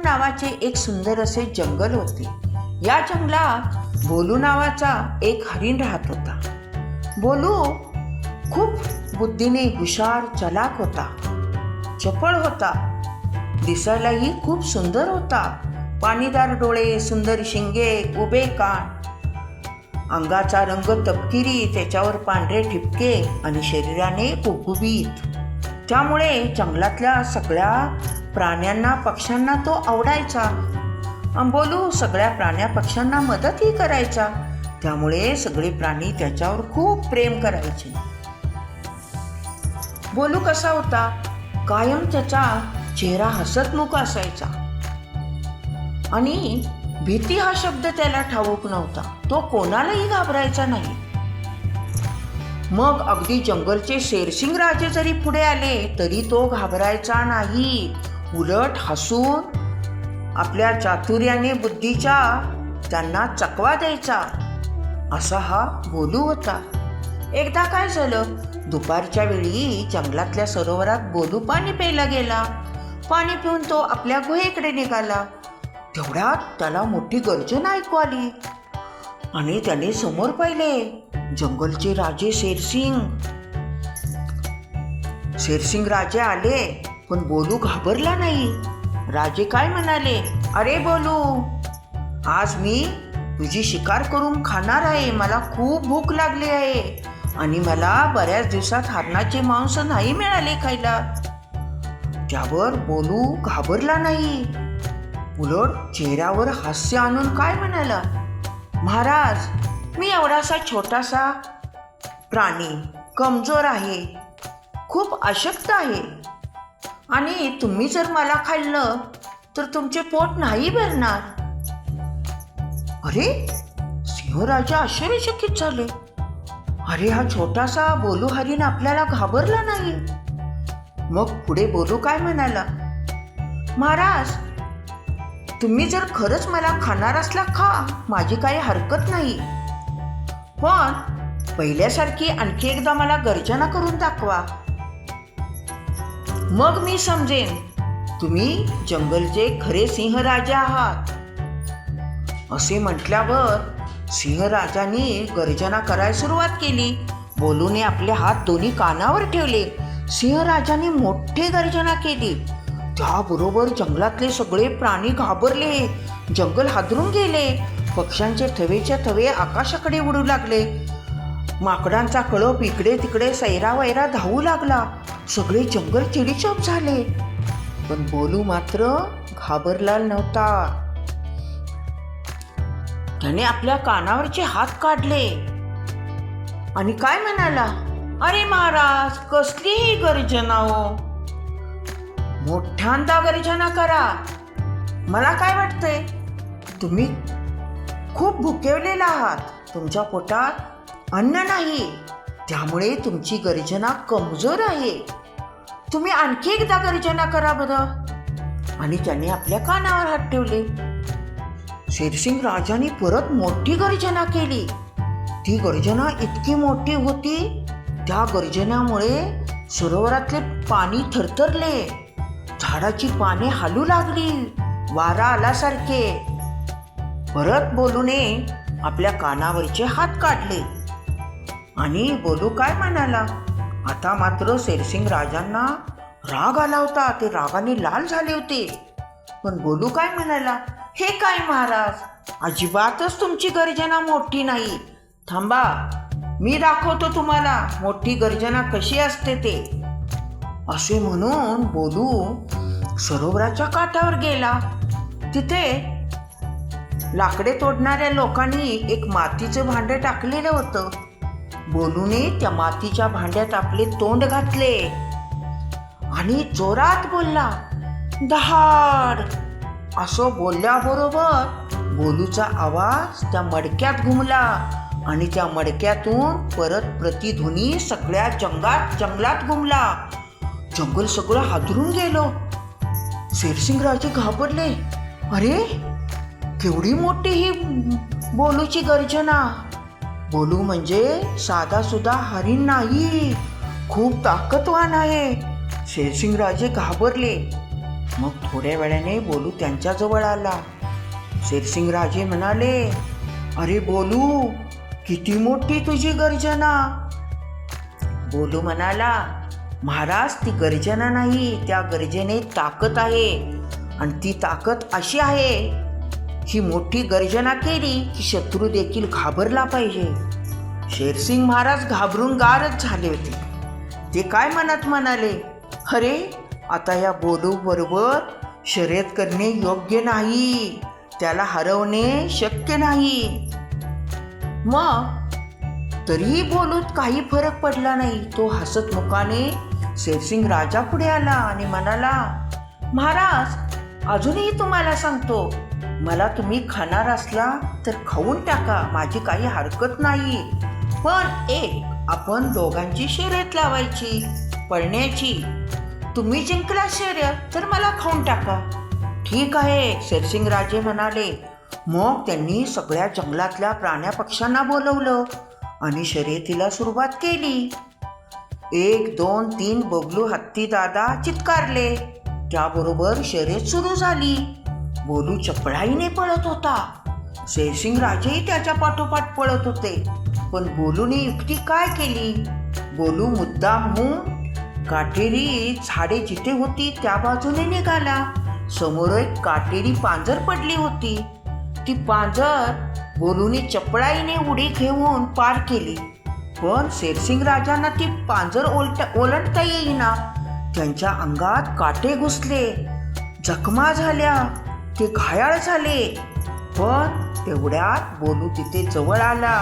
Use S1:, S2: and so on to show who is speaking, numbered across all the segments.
S1: नावाचे एक सुंदर असे जंगल होते. या जंगलात बोलू नावाचा एक हरिण राहत होता. बोलू खूप बुद्धीने हुशार, चलाक होता, चपळ होता, दिसायलाही खूप सुंदर होता. पाणीदार डोळे, सुंदर शिंगे, उभे कान, अंगाचा रंग तपकिरी, त्याच्यावर पांढरे ठिपके आणि शरीराने गुबगुबीत. त्यामुळे जंगलातल्या सगळ्या प्राण्यांना, पक्ष्यांना तो आवडायचा. बोलू सगळ्या प्राण्या पक्ष्यांना मदतही करायचा. त्यामुळे सगळे प्राणी त्याच्यावर खूप प्रेम करायचे. बोलू कसा होता? कायम त्याचा चेहरा हसतमुख असायचा आणि भीती हा शब्द त्याला ठाऊक नव्हता. तो कोणालाही घाबरायचा नाही. मग अगदी जंगलचे शेरसिंग राजे जरी पुढे आले तरी तो घाबरायचा नाही. उलट हसून आपल्या चातुर्याने, बुद्धीचा त्यांना चकवा द्यायचा. असा हा बोलू होता. एकदा काय झालं, दुपारच्या वेळी जंगलातल्या सरोवरात बोलू पाणी प्यायला गेला. पाणी पिऊन तो आपल्या गुहेकडे निघाला. तेवढ्यात त्याला मोठी गर्जना ऐकू आली आणि त्याने समोर पाहिले जंगलचे राजे शेरसिंग राजे आले. पण बोलू घाबरला नाही. राजे काय म्हणाले, अरे बोलू, आज मी तुझी शिकार करून खाणार आहे. मला खूप भूक लागली आहे आणि मला बऱ्याच दिवसात हरणाचे मांस नाही मिळाले खायला. त्यावर बोलू घाबरला नाही. उलट चेहऱ्यावर हास्य आणून काय म्हणाला, महाराज, मी एवढासा छोटासा प्राणी, कमजोर आहे, खूप अशक्त आहे आणि तुम्ही जर मला खाल्लं तर तुमचे पोट नाही भरणार. अरे, सिंहराजा आश्चर्यचकित झाले. अरे, हा छोटासा बोलू हरिण आपल्याला घाबरला नाही. मग पुढे बोलू काय म्हणाला, महाराज, तुम्ही जर खरंच मला खाणार असला खा, माझी काही हरकत नाही. पण पहिल्यासारखी आणखी एकदा मला गर्जना करून दाखवा. मग मी समजेन तुम्ही जंगलचे खरे सिंहराजा आहात. असे म्हटल्यावर सिंहराजांनी गर्जना करायला सुरुवात केली. बोलूने आपले हात दोन्ही कानावर ठेवले. सिंहराजांनी मोठी गर्जना केली. त्याबरोबर जंगलातले सगळे प्राणी घाबरले. जंगल हादरून गेले. पक्ष्यांचे थवेच्या थवे आकाशाकडे उडू लागले. माकडांचा कळप इकडे तिकडे सैरावैरा धावू लागला. सगळे जंगल चिडीचूप झाले. पण बोलू मात्र घाबरला नव्हता. त्याने आपल्या कानावरचे हात काढले आणि काय म्हणाला, अरे महाराज, कसलीही गर्जना हो, मोठ्यांदा गर्जना करा. मला काय वाटतंय, तुम्ही खूप भुकेलेला आहात. तुमच्या पोटात अन्न नाही, त्यामुळे तुमची गर्जना कमजोर आहे. तुम्ही आणखी एकदा गर्जना करा बरं. आणि त्याने आपल्या कानावर हात ठेवले. शेरसिंग राजाने परत मोठी गर्जना केली. ती गर्जना इतकी मोठी होती, त्या गर्जनामुळे सरोवरातले पाणी थरथरले. झाडाची पाने हालू लागली, वारा आल्यासारखे. परत बोलूने आपल्या कानावरचे हात काढले आणि बोलू काय म्हणाला. आता मात्र शेरसिंग राजांना राग आला होता. ते रागाने लाल झाले होते. पण बोलू काय म्हणाला, हे काय महाराज, अजिबातच तुमची गर्जना मोठी नाही. थांबा, मी दाखवतो तुम्हाला मोठी गर्जना कशी असते ते. असे म्हणून बोलू सरोवराच्या काठावर गेला. तिथे लाकडे तोडणाऱ्या लोकांनी एक मातीचं भांडं टाकलेलं होतं. बोलूने त्या मातीच्या भांड्यात आपले तोंड घातले आणि जोरात बोलला, दहाड. असं बोलल्याबरोबर बोलूचा आवाज त्या मडक्यात घुमला आणि त्या मडक्यातून परत प्रतिध्वनी सगळ्या जंगलात घुमला. जंगल सगळं हादरून गेलं. शेरसिंग राजे घाबरले. अरे, केवढी मोठी ही बोलूची गर्जना. बोलू म्हणजे साधा सुद्धा हरिण नाही, खूप ताकदवान आहे. शेरसिंग राजे घाबरले. मग थोड्या वेळाने बोलू त्यांच्याजवळ आला. शेरसिंग राजे म्हणाले, अरे बोलू, किती मोठी तुझी गर्जना. बोलू म्हणाला, महाराज ती गर्जना नाही, त्या गर्जनेत ताकद आहे. आणि ती ताकद अशी आहे, ही मोठी गर्जना केली की शत्रू देखील घाबरला पाहिजे. शेरसिंग महाराज घाबरून गारच झाले होते. ते काय मनात म्हणाले, अरे आता या बोलू बरोबर शर्यत करणे योग्य नाही, त्याला हरवणे शक्य नाही. मग तरीही बोलूत काही फरक पडला नाही. तो हसत मुखाने शेरसिंग राजा पुढे आला आणि म्हणाला, महाराज अजूनही तुम्हाला सांगतो, मला तुम्ही खाणार असला तर खाऊन टाका, माझी काही हरकत नाही. पण आपण दोघांची शर्यत लावायची, पळण्याची. तुम्ही जिंकला शर्यत तर मला खाऊन टाका. ठीक आहे, शेरसिंग राजे म्हणाले. मग त्यांनी सगळ्या जंगलातल्या प्राण्या पक्ष्यांना बोलवलं आणि शर्यतीला सुरुवात केली. 1, 2, 3 बबलू हत्ती दादा चित्कारले. त्याबरोबर शर्यत सुरू झाली. बोलू चपळाईने पळत होता. शेरसिंग राजेही त्याच्या पाठोपाठ पळत होते. पण बोलूने युक्ती काय केली, बोलू मुद्दामहून काटेरी झाडे जिथे होती त्या बाजूने निघाला. समोर एक काटेरी पांजर पडली होती. ती पांजर बोलूने चपळाईने उडी घेऊन पार केली. पण शेरसिंग राजांना ती पांजर ओलांडता येईना. त्यांच्या अंगात काटे घुसले, जखमा झाल्या, ते घायाळ झाले. पण तेवढ्यात बोलू तिथे जवळ आला.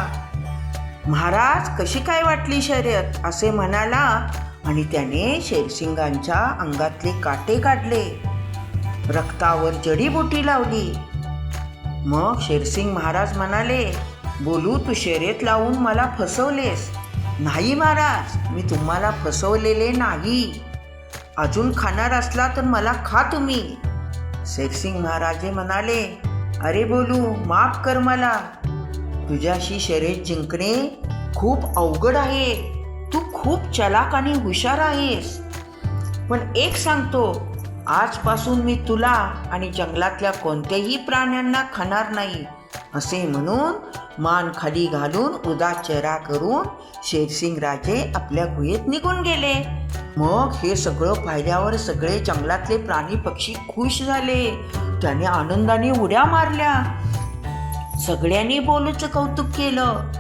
S1: महाराज कशी काय वाटली शर्यत असे म्हणाला आणि त्याने शेरसिंगांच्या अंगातले काटे काढले, रक्तावर जडीबुटी लावली. मग शेरसिंग महाराज म्हणाले, बोलू तू शर्यत लावून मला फसवलेस. नाही महाराज, मी तुम्हाला फसवलेले नाही. अजून खाणार असला तर मला खा तुम्ही. शेरसिंग महाराजे म्हणाले, अरे बोलू माफ कर मला, तुझ्याशी शर्यत जिंकणे खूप अवघड आहे. तू खूप चलाक आणि हुशार आहेस. पण एक सांगतो, आजपासून मी तुला आणि जंगलातल्या कोणत्याही प्राण्यांना खाणार नाही. असे म्हणून मान खाली घालून उदास चेहरा करून शेरसिंग राजे आपल्या गुहेत निघून गेले. मग हे सगळं पाहिल्यावर सगळे जंगलातले प्राणी पक्षी खुश झाले. त्याने आनंदाने उड्या मारल्या. सगळ्यांनी बोलूचं कौतुक केलं.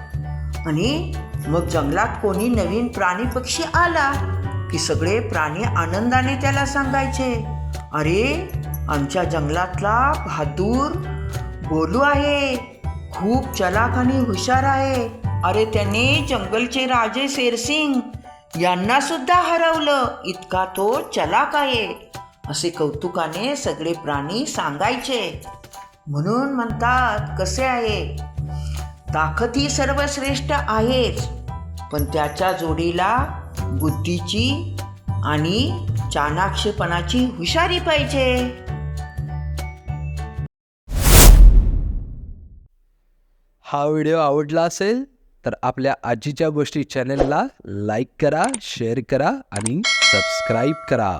S1: आणि मग जंगलात कोणी नवीन प्राणी पक्षी आला की सगळे प्राणी आनंदाने त्याला सांगायचे, अरे आमच्या जंगलातला बहादूर बोलू आहे, खूप चलाक आणि हुशार आहे. अरे त्याने जंगलचे राजे शेरसिंग यांना सुद्धा हरवलं, इतका तो चलाक आहे. असे कौतुकाने सगळे प्राणी सांगायचे. म्हणून म्हणतात कसे आहे, ताकद ही सर्वश्रेष्ठ आहेच, पण त्याच्या जोडीला बुद्धीची आणि चाणाक्षपणाची हुशारी पाहिजे.
S2: हा व्हिडिओ आवडला असेल तर आपल्या आजीच्या गोष्टी चॅनलला लाईक करा, शेअर करा आणि सबस्क्राईब करा.